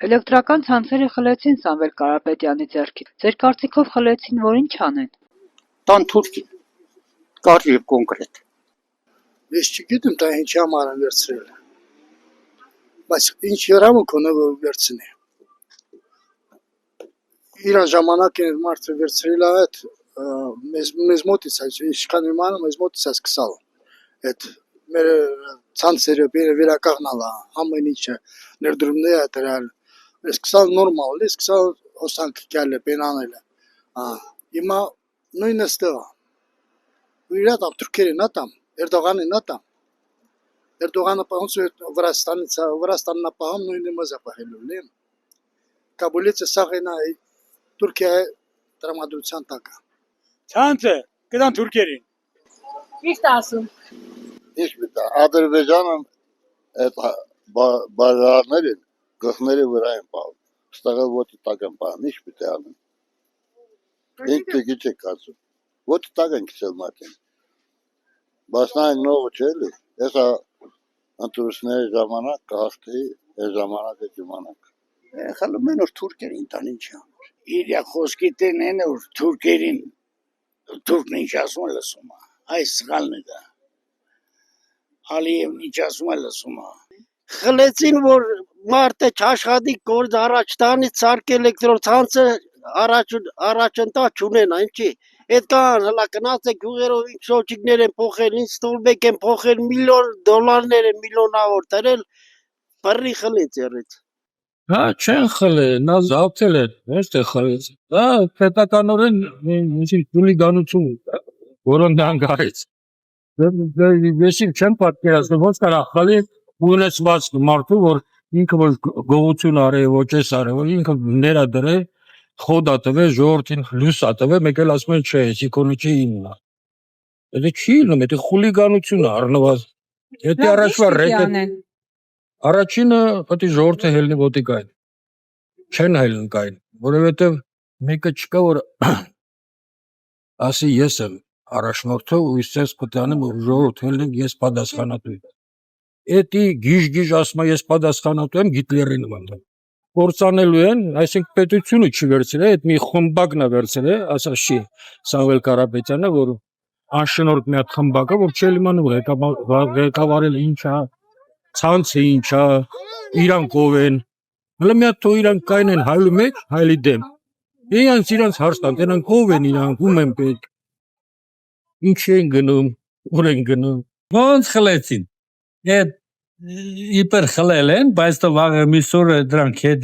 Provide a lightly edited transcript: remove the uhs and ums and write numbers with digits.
Էլեկտրական ցանցերը խլեցին Սամվել Կարապետյանի ձեռքից։ Ձեր կարծիքով խլեցին, որ ինչ անեն։ Տան թուրքին, կար և կոնկրետ։ Ես չգիտեմ, դա ինչի համար են վերցրել, բայց ինչ հրամայք ունի, որ վերցնի։ Իր ժամանակ են մարդը վերցրել այդ մեզ մոտից այս ինչքան իմանում մեզ մոտից այս սկսալ այդ մեր ցանցերը վերականգնալա ամեն ինչը ներդրումները դրալ սկսալ նորմալ սկսալ հոսանք գալը բենանել հիմա նույնը ստեղա ու իրա թուրքերին ատամ Էրդողանին ատամ Էրդողանը պահանջ Վրաստանն ապահամ նույնը մազապահելու լեմ Կաբուլից սաղենա Թուրքիա տրամադրության տակ Ցանցը կդան թուրքերին Ճիշտ ասում Իսկ Ադրբեջանը այդ բարարները գլխների վրա են պահում ստեղել ոդի տակ են պահում ինչ պիտի անեն ինքը գիտեք ասում ոդի տակ են քցել մատին բայց նա նոր չէ էլի հեսա ընտրությունների ժամանակ կհաղթի այս ժամանակը կիմանանք խլում են որ թուրքերին տան ինչի համար իր խոսքի տենեն որ թուրքերին թուրքն ինչ ասում է լսում այս սխալն է դա Ալիևն ինչ ասում է լսում խլեցին որ մարդը չաշխատի գործ առաջ տանի ցարկ էլեկտրոցանցը առաջընթաց չունենա ինչի այդ կան հլա գնաց է գյուղերով ինչ շոչիկներ են փոխել ինչ ստոլբեկ են փոխել $1,000,000 են միլիոնավոր դրել բռի խլեց երից Հա չեն խլել, նա զավթել է, ոչ թե խլեց։ Դա պետականորեն հուլիգանություն որոնք դրանք արեց։ Ես չեմ պատկերացնում ոնց կարա խլի ունեցված մարդու, որ ինքը որ գողություն արի, ոչ էս արի, որ ինքը ները դրե, խոդա տվե, ժողովրդին լույս տվե, մեկ էլ ասում են չէ, էսիկոնը չի իմն է։ Դա չի ինում, դա խուլիգանություն է առնվազն։ Եթե առաջվա ռեկետ Առաջինը պետք է ժողովրդը հելնի ոտիկային։ Չեն հելնում կային, որովհետև մեկը չկա որ ասի ես եմ առաջնորդը ու ես պետք է անեմ որ ժողովուրդ հելնի ես պատասխանատու եմ։ Էդի գիժ ասում ես պատասխանատու եմ Հիտլերի նման։ Կործանելու են, այսինքն պետությունը չի վերցրել, այդ մի խմբակն է վերցրել, ասա շի Սամվել Կարապետյանը, որ անշնորհ մի հատ խմբակը, որ չէ իմանում ղեկավարել ինչա Ցանցը ինչա, իրանք ով են, հլը մի հատ թող իրանք կային են հայլու մեջ, հայլի դեմ, իրանց հարց տան, տենանք ով են իրանք, ում են պետք, ինչ են գնում, ուր են գնում, ոնց խլեցին, իպեր խլել են, բայց տվաղը միսորը դրանք հետ